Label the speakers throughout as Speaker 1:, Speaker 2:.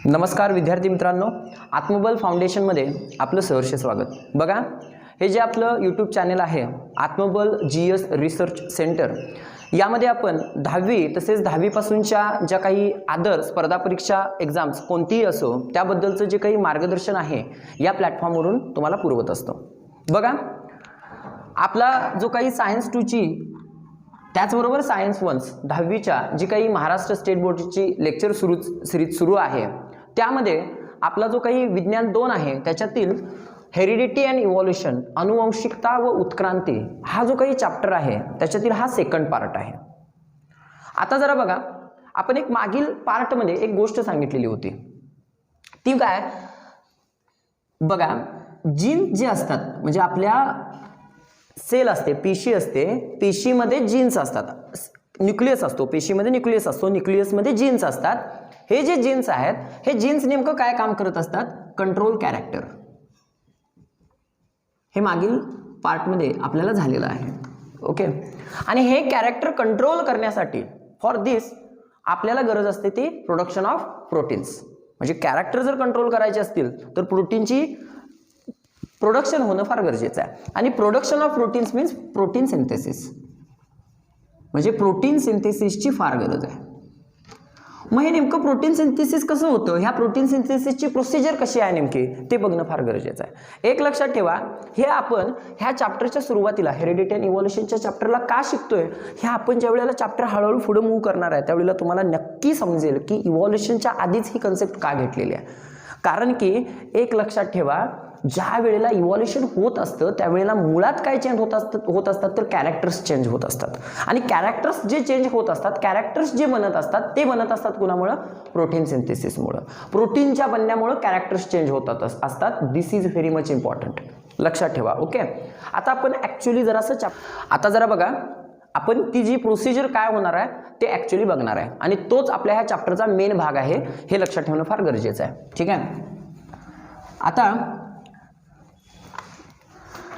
Speaker 1: नमस्कार विद्यार्थी मित्रांनो, आत्मबल फाउंडेशनमध्ये आपलं सहर्ष स्वागत। बघा, हे जे आपलं यूट्यूब चॅनल आहे आत्मबल GS रिसर्च सेंटर, यामध्ये आपण 10वी तसेच 10वी पासूनच्या ज्या काही आदर्श स्पर्धा परीक्षा एग्जाम्स कोणतीही असो त्याबद्दलचं जे काही मार्गदर्शन आहे या प्लॅटफॉर्मवरून तुम्हाला पुरवत असतो। बघा, आपला जो काही सायन्स 2ची त्याचबरोबर सायन्स 1 10वीच्या जी काही महाराष्ट्र स्टेट बोर्डची लेक्चर सिरीज सुरू आहे त्यामध्ये आपला जो काही विज्ञान 2 आहे त्याच्यातील हेरिडिटी अँड इव्हॉल्युशन अनुवंशिकता व उत्क्रांती हा जो काही चॅप्टर आहे त्याच्यातील हा सेकंड पार्ट आहे। आता जरा बघा, आपण एक मागील पार्टमध्ये एक गोष्ट सांगितलेली होती, ती काय बघा, जीन जे असतात म्हणजे आपल्या सेल असते, पेशी असते, पेशीमध्ये जीन्स असतात, न्यूक्लियस असतो, पेशीमध्ये न्यूक्लियस असतो, न्यूक्लियसमध्ये जीन्स असतात। हे जे जीन्स आहेत हे जीन्स नेमकं काय काम करत असतात? Control character. हे मागील पार्टमध्ये आपल्याला झालेलं आहे, ओके। आणि हे कॅरेक्टर कंट्रोल करण्यासाठी फॉर दिस आपल्याला गरज असते ती प्रोडक्शन ऑफ प्रोटीन्स। म्हणजे कॅरेक्टर जर कंट्रोल करायचे असतील तर प्रोटीनची प्रोडक्शन होणं फार गरजेचं आहे। आणि production of proteins means protein synthesis, म्हणजे प्रोटीन सिंथेसिसची फार गरज आहे। मग हे नेमकं प्रोटीन सिंथेसिस कसं होतं, ह्या प्रोटीन सिंथेसिसची प्रोसिजर कशी आहे नेमकी ते बघणं फार गरजेचं आहे। एक लक्षात ठेवा, हे आपण ह्या चॅप्टरच्या सुरुवातीला हेरिडिटी अँड इव्हॉल्युशनच्या चॅप्टरला का शिकतोय, हे आपण ज्या वेळेला चॅप्टर हळूहळू पुढे मूव्ह करणार आहे त्यावेळेला तुम्हाला नक्की समजेल की इव्हॉल्युशनच्या आधीच ही कन्सेप्ट का घेतलेली आहे। कारण की एक लक्षात ठेवा, ज्या वेळेला इव्हॉल्युशन होत असतं त्यावेळेला मुळात काय चेंज होत असतात तर कॅरेक्टर्स चेंज होत असतात। आणि कॅरेक्टर्स जे चेंज होत असतात, कॅरेक्टर्स जे बनत असतात ते बनत असतात कुणामुळे? प्रोटीन सिंथेसिसमुळे। प्रोटीनच्या बनण्यामुळे कॅरेक्टर्स चेंज होत असतात। दिस इज व्हेरी मच इम्पॉर्टंट, लक्षात ठेवा, ओके। आता आपण ॲक्च्युली जरासं आता जरा बघा, आपण ती जी प्रोसिजर काय होणार आहे ते ॲक्च्युली बघणार आहे आणि तोच आपल्या ह्या चॅप्टरचा मेन भाग आहे, हे लक्षात ठेवणं फार गरजेचं आहे, ठीक आहे। आता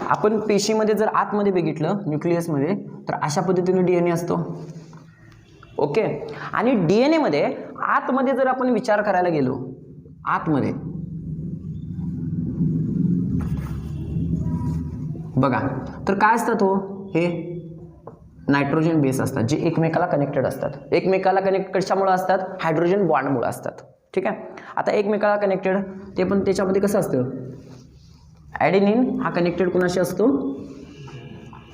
Speaker 1: आपण पेशीमध्ये जर आतमध्ये बघितलं न्यूक्लियसमध्ये तर अशा पद्धतीने DNA असतो, ओके। आणि DNA मध्ये आतमध्ये जर आपण विचार करायला गेलो, आतमध्ये बघा तर काय असतात? हो, हे नायट्रोजन बेस असतात जे एकमेकाला कनेक्टेड असतात। एकमेकाला कनेक्ट कशामुळे असतात? हायड्रोजन बॉन्डमुळे असतात, ठीक आहे। आता एकमेकाला कनेक्टेड ते पण त्याच्यामध्ये कसं असतं? ॲडेनिन हा कनेक्टेड कुणाशी असतो?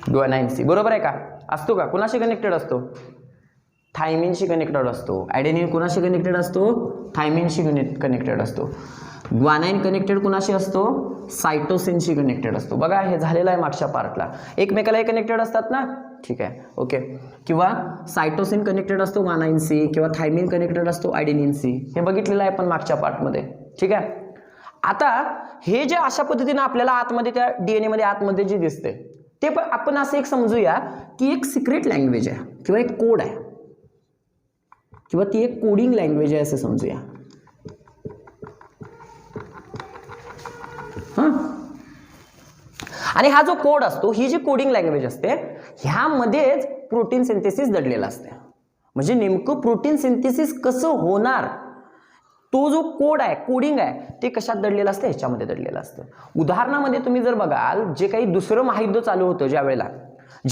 Speaker 1: ग्वानाइनशी, बरोबर आहे का? असतो का? कुणाशी कनेक्टेड असतो? थायमिनशी कनेक्टेड असतो। ॲडेनिन कुणाशी कनेक्टेड असतो? थायमिनशी कनेक्टेड असतो। ग्वानाइन कनेक्टेड कुणाशी असतो? सायटोसिनशी कनेक्टेड असतो। बघा, हे झालेलं आहे मागच्या पार्टला। एकमेकाला हे कनेक्टेड असतात ना, ठीक आहे, ओके। किंवा सायटोसिन कनेक्टेड असतो ग्वानाइनशी किंवा थायमिन कनेक्टेड असतो ॲडेनिनशी, हे बघितलेलं आहे पण मागच्या पार्टमध्ये, ठीक आहे। आता हे जे अशा पद्धतीने आपल्याला आतमध्ये त्या DNA मध्ये आतमध्ये जे दिसते ते आपण असं एक समजूया की एक सिक्रेट लँग्वेज आहे किंवा एक कोड आहे किंवा ती एक कोडिंग लँग्वेज आहे असं समजूया, हां। आणि हा जो कोड असतो, ही जी कोडिंग लँग्वेज असते ह्यामध्येच प्रोटीन सिंथेसिस दडलेला असते। म्हणजे नेमकं प्रोटीन सिंथेसिस कसं होणार तो जो कोड आहे, कोडिंग आहे, ते कशात दडलेलं असतं? ह्याच्यामध्ये दडलेलं असतं। उदाहरणामध्ये तुम्ही जर बघाल, जे काही दुसरं महायुद्ध चालू होतं, ज्या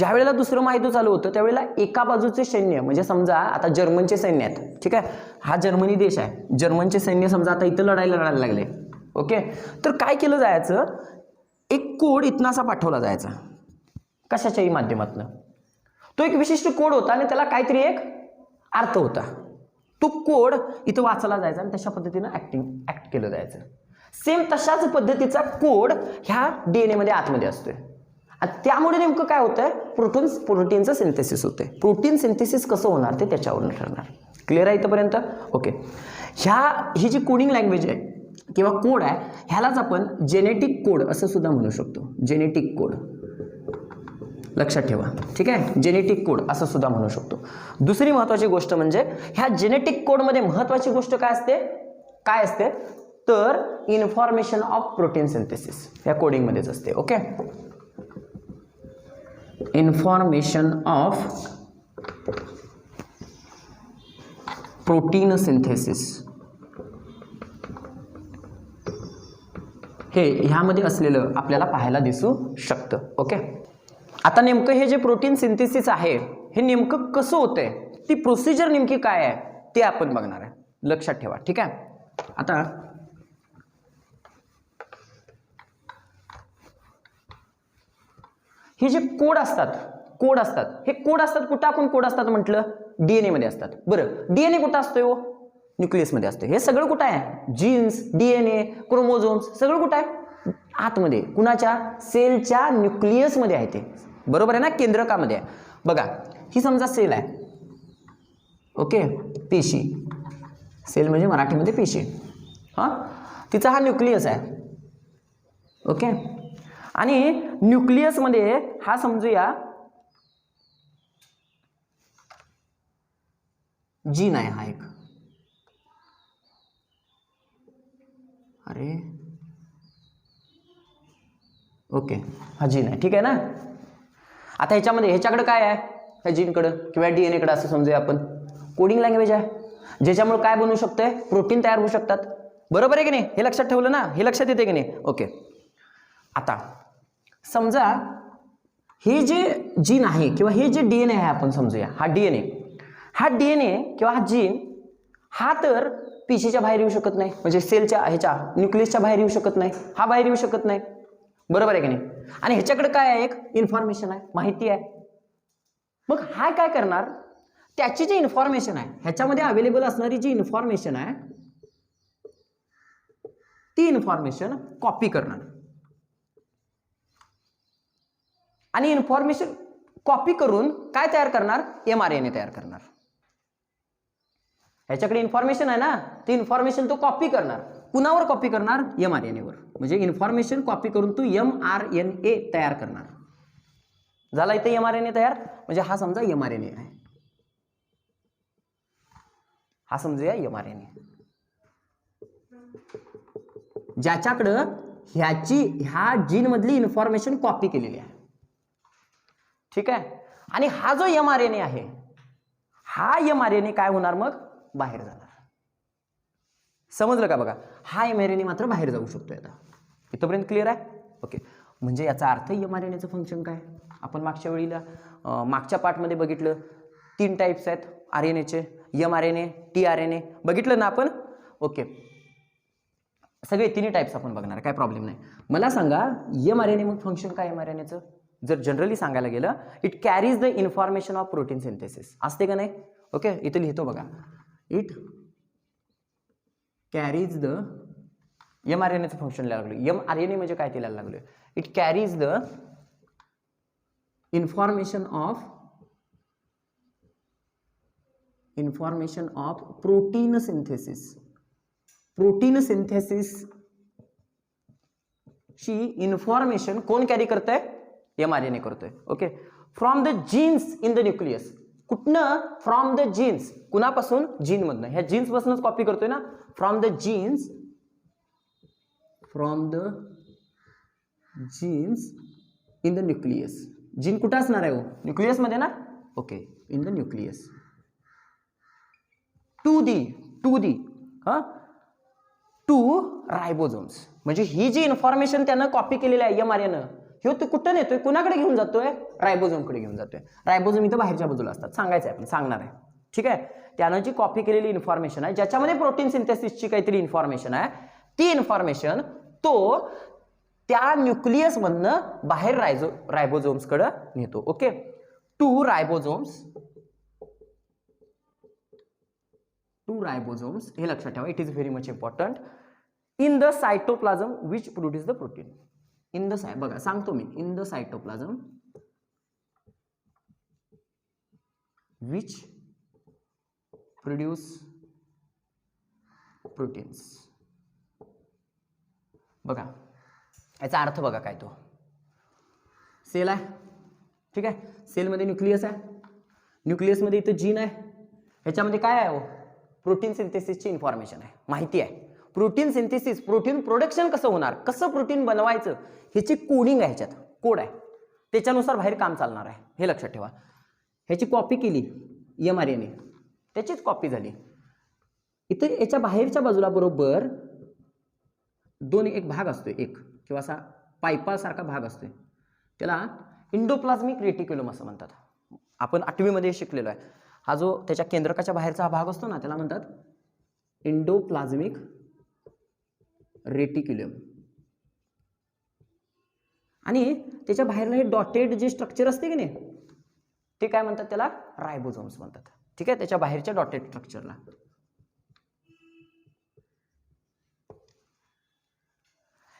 Speaker 1: वेळेला दुसरं महायुद्ध चालू होतं त्यावेळेला एका बाजूचे सैन्य म्हणजे समजा आता जर्मनचे सैन्य आहेत, ठीक आहे, हा जर्मनी देश आहे, जर्मनचे सैन्य समजा आता इथं लढायला लागले, ओके। तर काय केलं जायचं? एक कोड इथनं असा पाठवला जायचा कशाच्याही माध्यमातून। तो एक विशिष्ट कोड होता आणि त्याला काहीतरी एक अर्थ होता। तो कोड इथं वाचला जायचा आणि तशा पद्धतीनं ऍक्ट केलं जायचं। सेम तशाच पद्धतीचा कोड ह्या DNA मध्ये आतमध्ये असतोय आणि त्यामुळे नेमकं काय होतंय? प्रोटीनचं सिंथेसिस होते। प्रोटीन सिंथेसिस कसं होणार ते त्याच्यावरून ठरणार। क्लिअर आहे इथंपर्यंत? ओके। ही जी कोडिंग लँग्वेज आहे किंवा कोड आहे ह्यालाच आपण जेनेटिक कोड असं सुद्धा म्हणू शकतो। जेनेटिक कोड लक्षात ठेवा, ठीक आहे, जेनेटिक कोड असं सुद्धा म्हणू शकतो। दुसरी महत्त्वाची गोष्ट म्हणजे ह्या जेनेटिक कोडमध्ये महत्त्वाची गोष्ट काय असते तर इन्फॉर्मेशन ऑफ प्रोटीन सिंथेसिस या कोडिंगमध्येच असते, okay. Information of protein synthesis हे ह्यामध्ये असलेलं आपल्याला पाहायला दिसू शकतं. ओके, आता नेमकं हे जे प्रोटीन सिंथेसिस आहे हे नेमकं कसं होतंय, ती प्रोसिजर नेमकी काय आहे ते आपण बघणार आहे. लक्षात ठेवा. ठीक आहे. आता हे जे कोड असतात हे कोड असतात कुठं, आपण कोड असतात म्हटलं डीएनए मध्ये असतात. बरं, डीएनए कुठं असतोय हो? न्यूक्लियस मध्ये असतोय. हे सगळं कुठं आहे? जीन्स, डीएनए, क्रोमोझोम्स सगळं कुठं आहे? आतमध्ये. कुणाच्या? सेलच्या न्यूक्लियस मध्ये आहे ते. बरोबर आहे ना, केंद्रकामध्ये आहे. बघा, ही समजा सेल आहे. ओके, पेशी. सेल म्हणजे मराठीमध्ये पेशी. हा, तिचा हा न्यूक्लियस आहे. ओके, आणि न्यूक्लियस मध्ये हा समजूया जीन आहे हा एक. अरे ओके, हा जीन आहे. ठीक आहे ना. आता ह्याच्याकडे काय आहे? ह्या जीनकडं किंवा डीएनए कडे असं समजूया आपण. कोडिंग लँग्वेज आहे, ज्याच्यामुळे काय बनवू शकतंय? प्रोटीन तयार होऊ शकतात. बरोबर आहे की नाही? हे लक्षात ठेवलं ना? हे लक्षात येते की नाही? ओके, आता समजा हे जे जीन आहे किंवा हे जे डीएनए आहे, आपण समजूया हा डीएनए किंवा हा जीन हा तर पेशीच्या बाहेर येऊ शकत नाही, म्हणजे सेलच्या ह्याच्या न्यूक्लियसच्या बाहेर येऊ शकत नाही. हा बाहेर येऊ शकत नाही. बरोबर आहे की नाही? आणि ह्याच्याकडे काय आहे? एक इन्फॉर्मेशन आहे, माहिती आहे. मग हा काय करणार? त्याची जी इन्फॉर्मेशन आहे, ह्याच्यामध्ये अवेलेबल असणारी जी इन्फॉर्मेशन आहे ती इन्फॉर्मेशन कॉपी करणार. आणि इन्फॉर्मेशन कॉपी करून काय तयार करणार? mRNA तयार करणार. ह्याच्याकडे इन्फॉर्मेशन आहे ना, ती इन्फॉर्मेशन तो कॉपी करणार. कुणावर कॉपी करणार? mRNA वर. म्हणजे इन्फॉर्मेशन कॉपी करून तू mRNA तयार करणार. झाला इथे mRNA तयार. म्हणजे हा समजा mRNA आहे. हा समजूया mRNA, ज्याच्याकडं ह्या जीन मधली इन्फॉर्मेशन कॉपी केलेली आहे. ठीक आहे. आणि हा जो mRNA आहे, हा mRNA काय होणार? मग बाहेर जाणार. समजलं का? बघा, हा mRNA मात्र बाहेर जाऊ शकतोय. आता इथपर्यंत क्लिअर आहे? ओके, म्हणजे याचा अर्थ mRNAचं फंक्शन काय? आपण मागच्या पार्टमध्ये बघितलं. 3 टाइप्स आहेत RNAचे, mRNA, tRNA. बघितलं ना आपण? ओके, सगळे 3 टाइप्स आपण बघणार, काय प्रॉब्लेम नाही. मला सांगा mRNA मग फंक्शन काय mRNAचं? जर जनरली सांगायला गेलं, it carries the information of protein synthesis. असते का नाही? ओके, इथे लिहितो बघा. इट कॅरीज द mRNAचं फंक्शन लिहायला लागलो. mRNA म्हणजे काय ते लिहायला लागलोय. It carries the information of protein synthesis. Protein synthesis ची इन्फॉर्मेशन कोण कॅरी करतंय? mRNA करतोय. Okay, from the genes in the nucleus. कुठनं? From the genes. कुणापासून? जीन मधनं. ह्या जीन्स पासूनच कॉपी करतोय ना. From the genes in the nucleus. Gene कुठं असणार आहे? न्यूक्लियस मध्ये ना. Okay, in the nucleus to ribosomes. म्हणजे ही जी इन्फॉर्मेशन त्यानं कॉपी केलेली आहे mRNA, हे तो कुठं नेतोय? कुणाकडे घेऊन जातोय? रायबोझोमकडे घेऊन जातोय. रायबोझोम इथं बाहेरच्या बाजूला असतात. सांगायचं आहे, आपण सांगणार आहे. ठीक आहे. त्यानं जी कॉपी केलेली इन्फॉर्मेशन आहे, ज्याच्यामध्ये प्रोटीन सिंथेसिसची काहीतरी इन्फॉर्मेशन आहे, ती इन्फॉर्मेशन तो त्या न्यूक्लियस मधनं बाहेर रायबोझोम्सकडे नेतो. Okay, to ribosomes. हे लक्षात ठेवा. It is very much important. In the cytoplasm which produce the protein. बघा सांगतो मी. In the cytoplasm which produce proteins. बघा याचा अर्थ बघा काय. तो सेल आहे. ठीक आहे. सेलमध्ये न्यूक्लियस आहे. न्यूक्लियसमध्ये इथं जीन आहे. ह्याच्यामध्ये काय आहे? प्रोटीन सिंथेसिसची इन्फॉर्मेशन आहे, माहिती आहे. प्रोटीन सिंथेसिस, प्रोटीन प्रोडक्शन कसं होणार, कसं प्रोटीन बनवायचं, ह्याची कोडिंग आहे, ह्याच्यात कोड आहे, त्याच्यानुसार बाहेर काम चालणार आहे. हे लक्षात ठेवा. ह्याची कॉपी केली mRNA, त्याचीच कॉपी झाली. इथं याच्या बाहेरच्या बाजूला बरोबर दोन एक भाग असतो, एक किंवा असा पाईपासारखा भाग असतोय, त्याला इंडोप्लाझ्मिक रेटिक्युलम असं म्हणतात. आपण 8वी मध्ये शिकलेलो आहे. हा जो त्याच्या केंद्रकाच्या बाहेरचा हा भाग असतो ना, त्याला म्हणतात इंडोप्लाझ्मिक रेटिक्युलम. आणि त्याच्या बाहेरला हे डॉटेड जे स्ट्रक्चर असते की नाही, ते काय म्हणतात, त्याला रायबोझोम्स म्हणतात. ठीक आहे, त्याच्या बाहेरच्या डॉटेड स्ट्रक्चरला.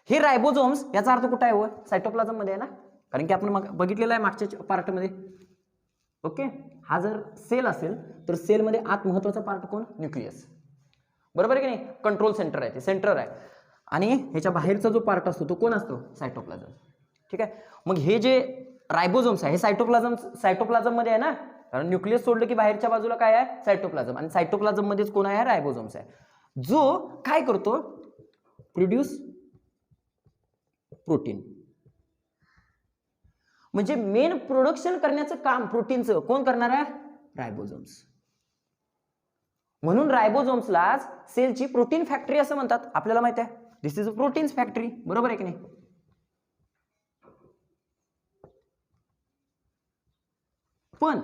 Speaker 1: हे रायबोझोम्स याचा अर्थ कुठे आहे हो? सायटोप्लाझम मध्ये आहे ना, कारण की आपण बघितलेलं आहे मागच्या पार्टमध्ये. ओके, हा जर सेल असेल तर सेलमध्ये आत महत्वाचा पार्ट कोण? न्यूक्लियस. बरोबर आहे की नाही? कंट्रोल सेंटर आहे, ते सेंटर आहे. आणि ह्याच्या बाहेरचा जो पार्ट असतो तो कोण असतो? सायटोप्लाझम. ठीक आहे, मग हे जे रायबोझोम्स आहे हे सायटोप्लाझम मध्ये आहे ना, कारण न्यूक्लियस सोडलं की बाहेरच्या बाजूला काय आहे? सायटोप्लाझम. आणि सायटोप्लाझम मध्येच कोण आहे? रायबोझोम्स आहे, जो काय करतो? Produce protein. म्हणजे मेन प्रोडक्शन करण्याचं काम प्रोटीनचं कोण करणार आहे? रायबोझोम्स. म्हणून रायबोझोम्सला सेलची प्रोटीन फॅक्टरी असं म्हणतात. आपल्याला माहिती आहे, this is a proteins factory. बरोबर आहे की नाही? पण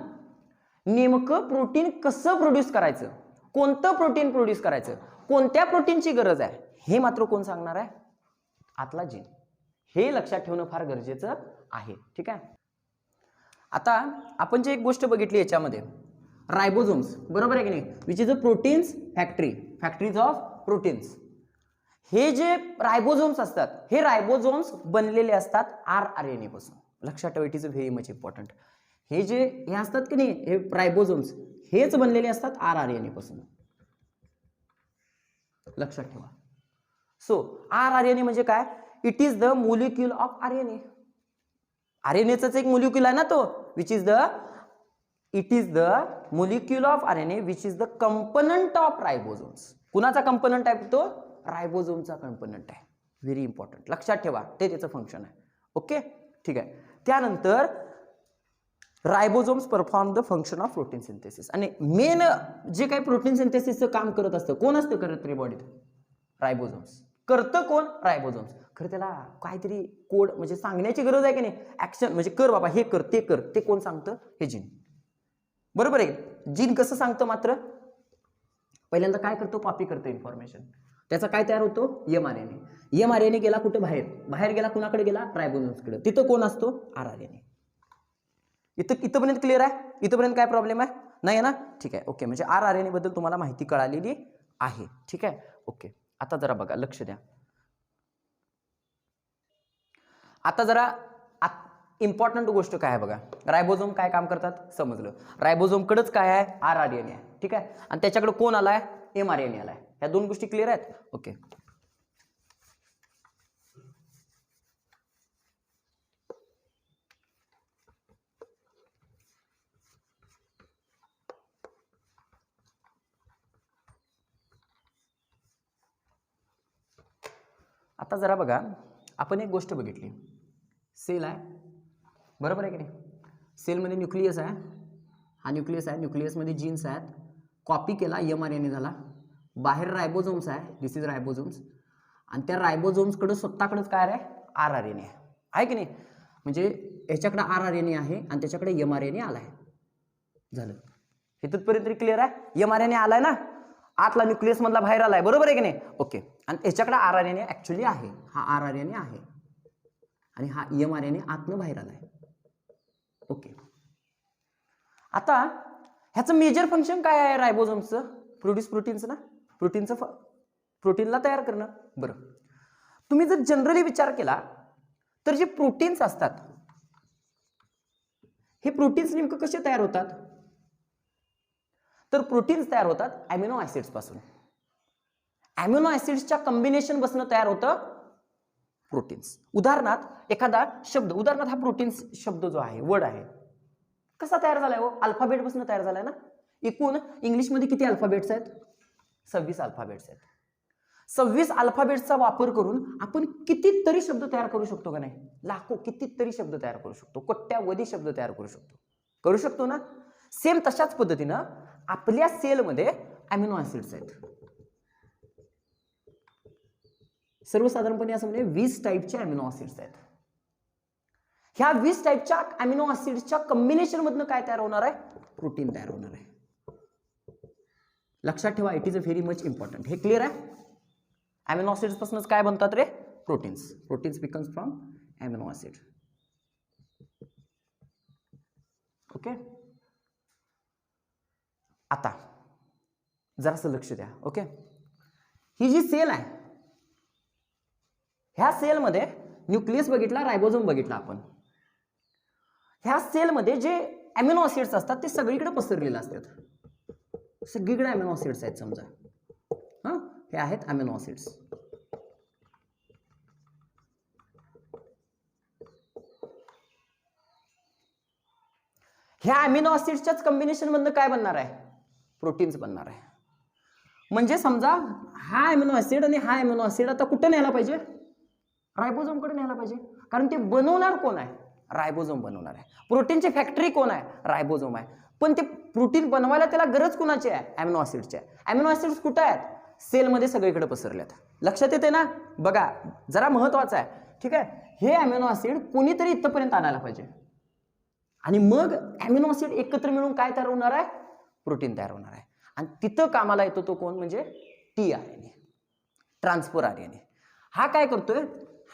Speaker 1: नेमकं प्रोटीन कसं प्रोड्यूस करायचं, कोणतं प्रोटीन प्रोड्यूस करायचं, कोणत्या प्रोटीनची गरज आहे, हे मात्र कोण सांगणार आहे? आतला जीन. हे लक्षात ठेवणं फार गरजेचं आहे. ठीक आहे, आता आपण जे एक गोष्ट बघितली याच्यामध्ये, रायबोझोम्स. बरोबर आहे की नाही? Which is a proteins factory, factories of proteins. हे जे रायबोझोम्स असतात, हे रायबोझोम्स बनलेले असतात RNA पासून. लक्षात ठेवा, it is a very much important. हे जे हे असतात की नाही, हे रायबोझोम्स हेच बनलेले असतात RNA पासून. लक्षात ठेवा. सो RNA म्हणजे काय? It is the molecule of RNA. RNAच एक मोलिक्यूल आहे ना तो, which is the molecule of RNA which is the component of ribosomes. कुणाचा कंपोनंट आहे तो? रायबोझोमचा कंपोनंट आहे. व्हेरी इम्पॉर्टंट, लक्षात ठेवा, ते त्याचं फंक्शन आहे. ओके, ठीक आहे. त्यानंतर ribosomes perform the function of protein synthesis. आणि मेन जे काही प्रोटीन सिंथेसिसचं काम करत असतं, कोण असतं करत रे बॉडीत? रायबोझोम्स. करतं कोण? रायबोझोम्स. खरं त्याला काहीतरी कोड म्हणजे सांगण्याची गरज आहे की नाही? ऍक्शन म्हणजे कर बाबा, हे कर, ते कर, ते कोण सांगतं? हे जीन. बरोबर आहे? जीन कसं सांगतं? मात्र पहिल्यांदा काय करतो? कॉपी करतो इन्फॉर्मेशन. त्याचा काय तयार होतो? mRNA. mRNA गेला कुठे? बाहेर गेला. कुणाकडे गेला? रायबोझोम्सकडे. तिथं कोण असतो? RNA. इथपर्यंत क्लिअर आहे? इथपर्यंत काय प्रॉब्लेम आहे? नाही आहे ना? ठीक आहे, ओके. म्हणजे RNA बद्दल तुम्हाला माहिती कळालेली आहे. ठीक आहे, ओके. आता जरा बघा, लक्ष द्या. आता जरा इम्पॉर्टंट गोष्ट काय आहे बघा. रायबोझोम काय काम करतात समजलं. रायबोझोमकडेच काय आहे? RNA आहे. ठीक आहे, आणि त्याच्याकडे कोण आलाय? mRNA आलाय. ह्या दोन गोष्टी क्लिअर आहेत? ओके. आता जरा बघा, आपण एक गोष्ट बघितली. सेल आहे, बरोबर आहे की नाही? सेलमध्ये न्यूक्लियस आहे, हा न्यूक्लियस आहे, न्यूक्लियसमध्ये जीन्स आहेत. कॉपी केला, mRNA झाला. बाहेर रायबोझोम्स आहे, दिस इज रायबोझोम्स. आणि त्या रायबोझोम्सकडे स्वतःकडेच काय आहे? RNA आहे की नाही? म्हणजे ह्याच्याकडे RNA आहे आणि त्याच्याकडे mRNA आलाय. झालं, हे तिथपर्यंत तरी क्लिअर आहे? mRNA आलाय ना, आतला न्यूक्लियस मधला बाहेर आलाय. बरोबर आहे की नाही? ओके. आणि याच्याकडे RNA ऍक्च्युअली आहे, हा RNA आहे आणि हा mRNA आतनं बाहेर आलाय. ओके. आता ह्याचं मेजर फंक्शन काय आहे रायबोझोमचं? प्रोड्यूस प्रोटीन्स ना, प्रोटीनला तयार करणं. बरं, तुम्ही जर जनरली विचार केला तर जे प्रोटीन्स असतात, हे प्रोटीन्स नेमकं कसे तयार होतात? तर प्रोटीन्स तयार होतात अॅमिनो ऍसिड्स पासून. अॅमिनो ऍसिड्सच्या कॉम्बिनेशन बसणं तयार होतं प्रोटीन्स. उदाहरणार्थ एखादा शब्द, उदाहरणार्थ हा प्रोटीन्स शब्द जो आहे, वर्ड आहे, कसा तयार झालाय हो? अल्फाबेट पासून तयार झालाय ना. एकूण इंग्लिशमध्ये किती अल्फाबेट्स आहेत? 26 अल्फाबेट्स आहेत. 26 अल्फाबेट्सचा वापर करून आपण कितीतरी शब्द तयार करू शकतो का नाही? लाखो, कितीतरी शब्द तयार करू शकतो, कोट्यावधी शब्द तयार करू शकतो ना. सेम तशाच पद्धतीनं आपल्या सेलमध्ये अॅमिनो ऍसिड्स आहेत. सर्वसाधारणपणे असं म्हणजे 20 टाईपचे अमिनो ऍसिड्स आहेत. ह्या 20 टाईपच्या अमिनो ऍसिड्सच्या कॉम्बिनेशन मधनं काय तयार होणार आहे? प्रोटीन तयार होणार आहे. लक्षात ठेवा, it is a very much important. हे क्लिअर आहे? अमिनो ऍसिड्स पासूनच काय बनतात रे? Proteins. Proteins becomes from amino acid. Okay, आता जरासं लक्ष द्या. ओके, ही जी सेल आहे, ह्या सेलमध्ये न्यूक्लियस बघितला, रायबोझोम बघितला आपण. ह्या सेलमध्ये जे अमिनो ऍसिड्स असतात ते सगळीकडे पसरलेले असतात. सगळीकडे अमिनो ऍसिड्स आहेत समजा. हे आहेत अमिनो ऍसिड्स. ह्या अमिनो ऍसिड्सच्याच कॉम्बिनेशन मधनं काय बनणार आहे? प्रोटीन्स बनणार आहे. म्हणजे समजा हा अमिनो ऍसिड आणि हा अमिनो ऍसिड आता कुठे न्यायला पाहिजे? रायबोझोम कडे न्यायला पाहिजे. कारण ते बनवणार कोण आहे? रायबोझोम बनवणार आहे. प्रोटीनची फॅक्टरी कोण आहे? रायबोझोम आहे. पण ते प्रोटीन बनवायला त्याला गरज कोणाची आहे? अमिनो ऍसिडची आहे. अमिनो ऍसिड्स कुठे आहेत? सेलमध्ये सगळीकडे पसरल्यात. लक्षात येते ना? बघा, जरा महत्वाचं आहे. ठीक आहे, हे अमिनो ऍसिड कोणीतरी इथपर्यंत आणायला पाहिजे आणि मग अमिनो ऍसिड एकत्र मिळून काय तयार होणार आहे? प्रोटीन तयार होणार आहे. आणि तिथं कामाला येतो तो कोण? म्हणजे टीआरएनए, ट्रान्सफर आरएनए. हा काय करतोय?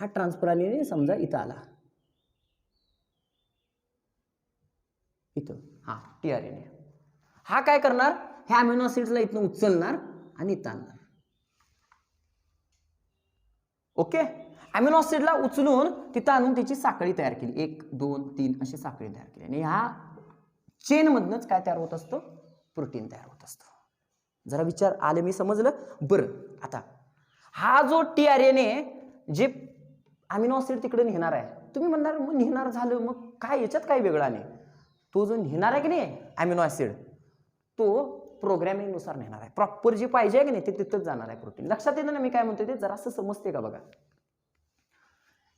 Speaker 1: हा ट्रान्सफर आरएनए समजा इथं आला, इथं हा टीआरएनए. हा काय करणार? ह्या अमिनो ऍसिड्सला इथनं उचलणार आणि इथं आणणार. ओके, अमिनो ऍसिडला उचलून तिथं आणून त्याची साखळी तयार केली. 1 2 3 अशी साखळी तयार केली आणि ह्या चेन मधनच काय तयार होत असतं? प्रोटीन तयार होत असतं. जरा विचार आले, मी समजलं? बरं, आता हा जो टीआरएनए जे अमिनो ऍसिड तिकडे नेणार आहे, तुम्ही म्हणणार मग नेणार झालं मग काय, याच्यात काय वेगळं नाही? तो जो नेणार आहे की नाही अमिनो ऍसिड, तो प्रोग्रामिंग नुसार नेणार आहे. प्रॉपर जे पाहिजे आहे की नाही ते तिथंच जाणार आहे प्रोटीन. लक्षात येतं ना मी काय म्हणतो ते? जरासं समजते का? बघा,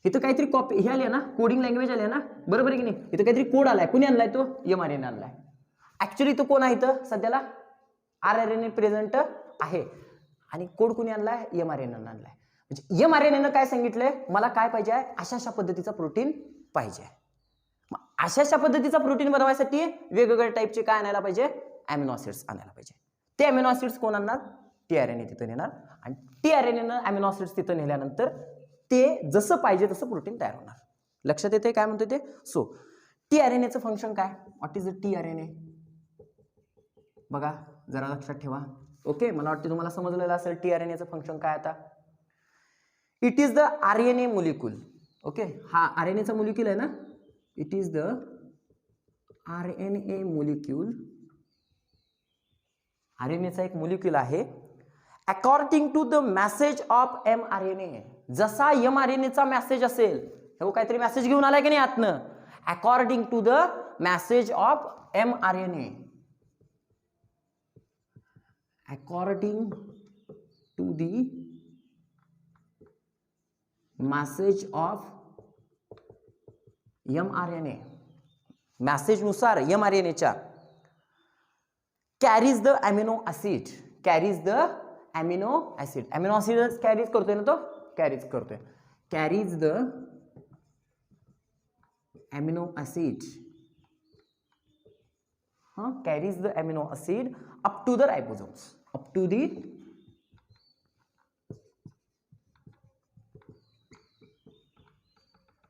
Speaker 1: इथं काहीतरी कॉपी हे आले ना, कोडिंग लँग्वेज आले ना, बरोबर आहे की नाही? इथं काहीतरी कोड आलाय. कुणी आणलाय? तो एमआरएनए आणलाय. ऍक्च्युली तो कोण आहे? इथं सध्याला आरआरएनए प्रेझेंट आहे आणि कोड कुणी आणलाय? एमआरएनए आणलाय. म्हणजे एमआरएनए काय सांगितलंय? मला काय पाहिजे आहे? अशा पद्धतीचा प्रोटीन पाहिजे. मग अशा पद्धतीचा प्रोटीन बनवायसाठी वेगवेगळ्या टाईपचे काय आणायला पाहिजे? अमिनो ऍसिड्स आणायला पाहिजे. ते अमिनो ऍसिड्स कोण आणणार? टीआरएनए तिथं नेणार आणि टीआरएनए अमिनो ऍसिड्स तिथं नेल्यानंतर ते जसं पाहिजे तसं प्रोटीन तयार होणार. लक्षात येते काय म्हणतो ते? सो टीआरएनएचं फंक्शन काय? What is the tRNA? बघा, जरा लक्षात ठेवा. ओके, मला वाटतं तुम्हाला समजलेलं असेल टीआरएनएचं फंक्शन काय. आता it is the RNA molecule. Okay, हा आरएनएचा मोलिक्यूल आहे ना, it is the RNA molecule. आरएनएचा एक मोलिक्यूल आहे. According to the message of mRNA, जसा एमआरएनएचा मेसेज असेल, हे काहीतरी मेसेज घेऊन आलाय की नाही आतनं, according to the message of mRNA, according to the message of mRNA, message नुसार एमआरएनएच्या carries the amino acid, carries the amino acid. Amino acid carries करतोय ना, तो कॅरीज करतोय. Carries the amino acid, carries the amino acid up to the ribosomes, up to the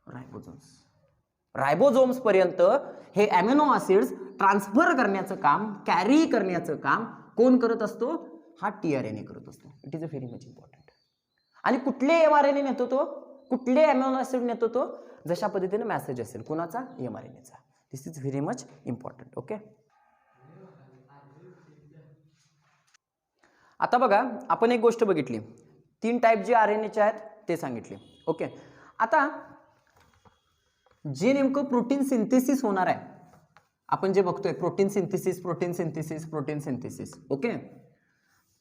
Speaker 1: ribosomes. Ribosomes पर्यंत हे amino acids transfer करण्याचं काम, carry करण्याचं काम कोण करत असतो? हा टीआरएनए करत असतो. It is a very much important. आणि कुठले एमआरएनए नेतो तो? कुठले अमिनो ऍसिड नेतो तो? जशा पद्धतीने मेसेज असेल कोणाचा? एमआरएनएचा. This is very much important. Okay, आता बघा, आपण एक गोष्ट बघितली, 3 टाईप जे आरएनएचे आहेत ते सांगितले. ओके, आता जे नेमकं प्रोटीन सिंथेसिस होणार आहे, आपण जे बघतोय protein synthesis, protein synthesis, protein synthesis. Okay,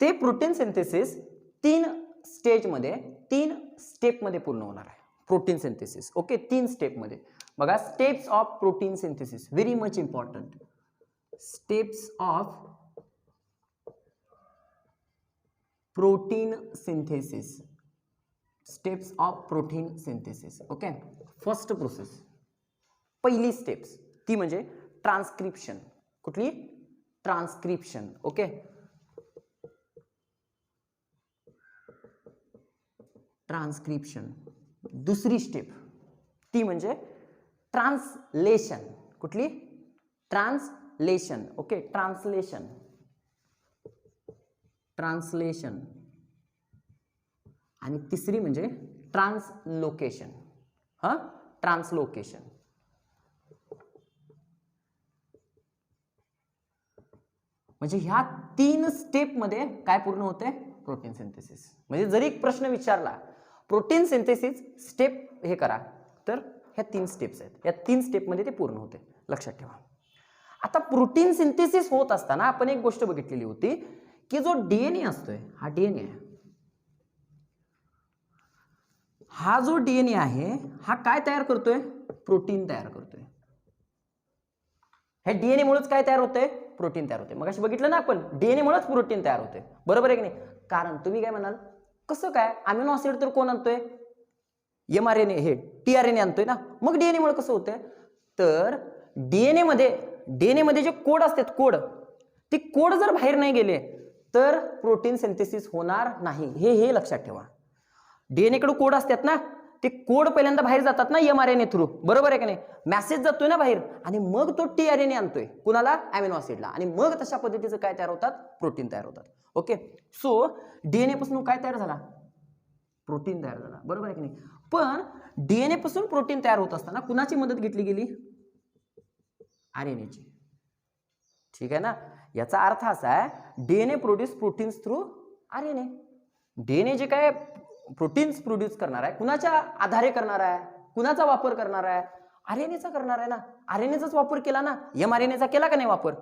Speaker 1: ते प्रोटीन सिंथेसिस 3 स्टेजमध्ये, 3 स्टेपमध्ये पूर्ण होणार आहे प्रोटीन सिंथेसिस. ओके, 3 स्टेपमध्ये. बघा, steps of protein synthesis, very much important. Steps of protein synthesis. Steps of protein synthesis. Okay, first process, पहिली स्टेप्स ती म्हणजे ट्रान्सक्रिप्शन. कुठली? ट्रान्सक्रिप्शन. Okay, transcription. दुसरी स्टेप ती म्हणजे ट्रान्सलेशन. कुठली? ट्रान्सलेशन. Okay, translation. ट्रान्सलेशन. आणि तिसरी म्हणजे ट्रान्सलोकेशन. हा, ट्रान्सलोकेशन. म्हणजे ह्या 3 स्टेप मध्ये काय पूर्ण होते? Protein synthesis. म्हणजे जरी एक प्रश्न विचारला प्रोटीन सिंथेसिस स्टेप हे करा, तर ह्या 3 स्टेप्स आहेत. या 3 स्टेप मध्ये ते पूर्ण होते, लक्षात ठेवा. आता प्रोटीन सिंथेसिस होत असताना आपण एक गोष्ट बघितलेली होती की जो डीएनए असतोय, हा डीएनए आहे, हा जो डीएनए आहे हा काय तयार करतोय? प्रोटीन तयार करतोय. हे डीएनए मुळेच काय तयार होतंय? प्रोटीन तयार होते. मग अशी बघितलं ना आपण, डीएनए मुळेच प्रोटीन तयार होते. बरोबर आहे की नाही? कारण तुम्ही काय म्हणाल, कसं काय? अमिनो ऍसिड तर कोण आणतोय? एमआरएनए, हे टीआरएनए आणतोय ना. मग डीएनए मुळे कसं होतंय? तर डीएनए मध्ये जे कोड असतात, कोड, ते कोड जर बाहेर नाही गेले तर प्रोटीन सिंथेसिस होणार नाही. हे लक्षात ठेवा. डीएनए कडे कोड असतात ना, ते कोड पहिल्यांदा बाहेर जातात ना एमआरएनए थ्रू. बरोबर आहे की नाही? मेसेज जातोय ना बाहेर, आणि मग तो टीआरएनए आणतोय कुणाला? अमिनो ऍसिडला. आणि मग तशा पद्धतीचं काय तयार होतात? प्रोटीन तयार होतात. ओके, सो डीएनए पासून काय तयार झाला? प्रोटीन तयार झाला. बरोबर आहे की नाही? पण डीएनए पासून प्रोटीन तयार होत असताना कुणाची मदत घेतली गेली? आरएनएची. ठीक आहे ना? याचा अर्थ असा आहे, DNA produce proteins through RNA. DNA जे काय प्रोटीन्स प्रोड्यूस करणार आहे, कुणाच्या आधारे करणार आहे? कुणाचा वापर करणार आहे? आरएनएचा करणार आहे ना. आरएनएचाच वापर केला ना. एमआरएनएचा केला का नाही वापर?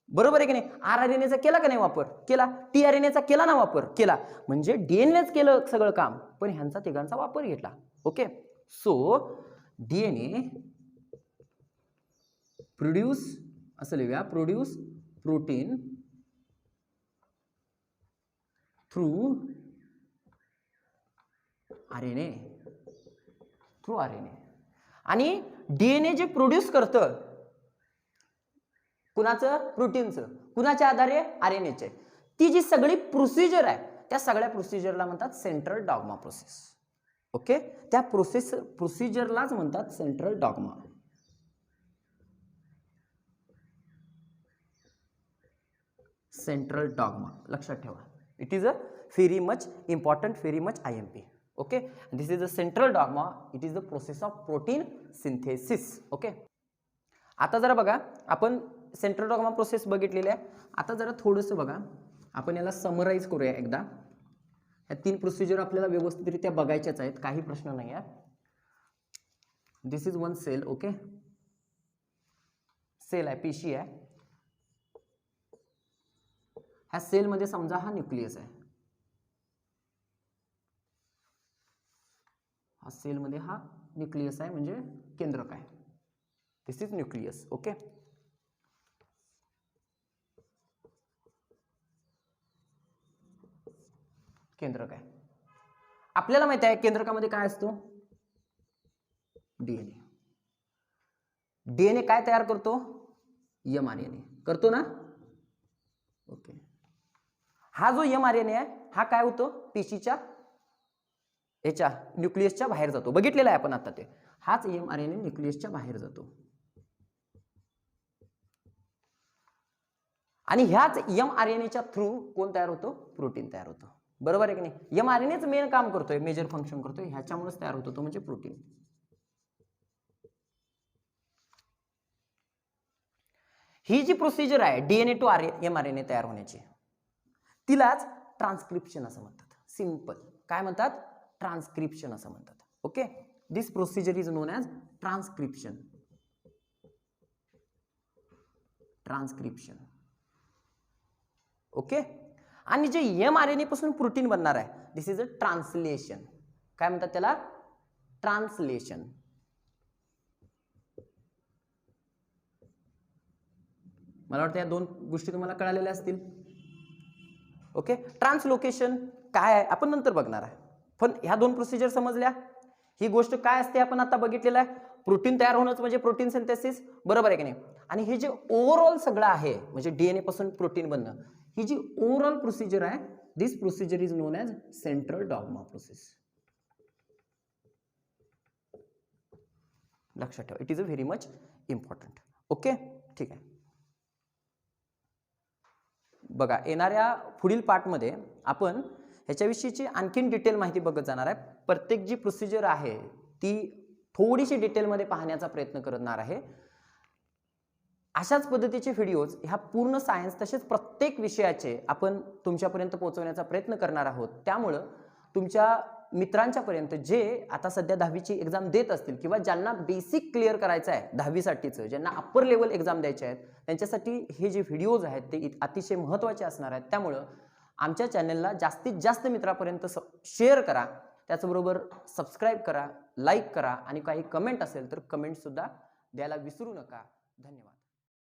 Speaker 1: बरोबर आहे की नाही? आरएनएचा केला का नाही वापर? केला. टीआरएनएचा केला ना वापर? केला. म्हणजे डीएनएच केलं सगळं काम, पण ह्यांचा तिघांचा वापर घेतला. ओके, सो डीएनए प्रोड्यूस, असं लिहूया, produce protein through RNA. Through RNA. आणि डीएनए जे प्रोड्यूस करतं कुणाचं? प्रोटीनचं. कुणाच्या आधारे? आरएनएचे. ती जी सगळी प्रोसिजर आहे, त्या सगळ्या प्रोसिजरला म्हणतात सेंट्रल डॉग्मा प्रोसेस. ओके, त्या प्रोसिजरलाच म्हणतात सेंट्रल डॉग्मा. सेंट्रल डॉग्मा, लक्षात ठेवा. It is a very much important, very much IMP. Okay, this is a central dogma. It is the process of protein synthesis. Okay, आता जरा बघा, आपण central dogma process बघितलेली आहे. आता जरा थोडंसं बघा, आपण याला समराईज करूया एकदा. ह्या 3 प्रोसिजर आपल्याला व्यवस्थितरित्या बघायच्याच आहेत, काही प्रश्न नाही आहे. This is one cell. Okay, cell आहे, पेशी आहे. ह्या सेलमध्ये समजा हा न्यूक्लियस आहे. हा सेलमध्ये हा न्यूक्लियस आहे, म्हणजे केंद्रक आहे. This is nucleus. ओके, केंद्रक आहे. आपल्याला माहिती आहे केंद्रकामध्ये काय असतो? डीएनए. डीएनए काय तयार करतो? एमआरएनए करतो ना. ओके, हा जो एमआरएनए आहे हा काय होतो? पेशीच्या याच्या न्यूक्लियसच्या बाहेर जातो. बघितलेला आहे आपण आता ते. हाच एमआरएनए न्यूक्लियसच्या बाहेर जातो. आणि ह्याच एमआरएनएच्या थ्रू कोण तयार होतो? प्रोटीन तयार होतो. बरोबर आहे की नाही? एमआरएनएच मेन काम करतोय, मेजर फंक्शन करतोय, ह्याच्यामुळेच तयार होतो तो म्हणजे प्रोटीन. ही जी प्रोसिजर आहे डीएनए टू एमआरएनए तयार होण्याची, तिलाच ट्रान्सक्रिप्शन असं म्हणतात. सिंपल काय म्हणतात? ट्रान्सक्रिप्शन असं म्हणतात. Okay, this procedure is known as transcription. Transcription. Okay, आणि जे एमआरएनए पासून प्रोटीन बनणार आहे, दिस इज अ ट्रान्सलेशन. काय म्हणतात त्याला? ट्रान्सलेशन. मला वाटतं या 2 गोष्टी तुम्हाला कळालेल्या असतील. ओके, ट्रान्सलोकेशन काय आहे आपण नंतर बघणार आहे. पण ह्या दोन प्रोसिजर समजल्या. ही गोष्ट काय असते आपण आता बघितलेलं आहे. प्रोटीन तयार होणंच म्हणजे प्रोटीन सिंथेसिस, बरोबर आहे की नाही. आणि हे जे ओव्हरऑल सगळं आहे म्हणजे डीएनए पासून प्रोटीन बनणं, ही जी ओव्हरऑल प्रोसिजर आहे, this procedure is known as central dogma process. लक्षात ठेवा, it is a very much important. Okay, ठीक आहे. बघा, येणाऱ्या पुढील पार्टमध्ये आपण ह्याच्याविषयीची आणखीन डिटेल माहिती बघत जाणार आहे. प्रत्येक जी प्रोसिजर आहे ती थोडीशी डिटेलमध्ये पाहण्याचा प्रयत्न करणार आहे. अशाच पद्धतीचे व्हिडिओज ह्या पूर्ण सायन्स तसेच प्रत्येक विषयाचे आपण तुमच्यापर्यंत पोहोचवण्याचा प्रयत्न करणार आहोत. त्यामुळं तुमच्या मित्रांच्यापर्यंत जे आता सध्या 10वीची एक्झाम देत असतील किंवा ज्यांना बेसिक क्लिअर करायचं आहे 10वीसाठीचं, ज्यांना अप्पर लेवल एक्झाम द्यायचे आहेत, त्यांच्यासाठी हे जे व्हिडिओज आहेत ते अतिशय महत्त्वाचे असणार आहेत. त्यामुळं आमच्या चॅनलला जास्तीत जास्त मित्रापर्यंत शेअर करा, त्याचबरोबर सबस्क्राईब करा, लाईक करा आणि काही कमेंट असेल तर कमेंटसुद्धा द्यायला विसरू नका. धन्यवाद.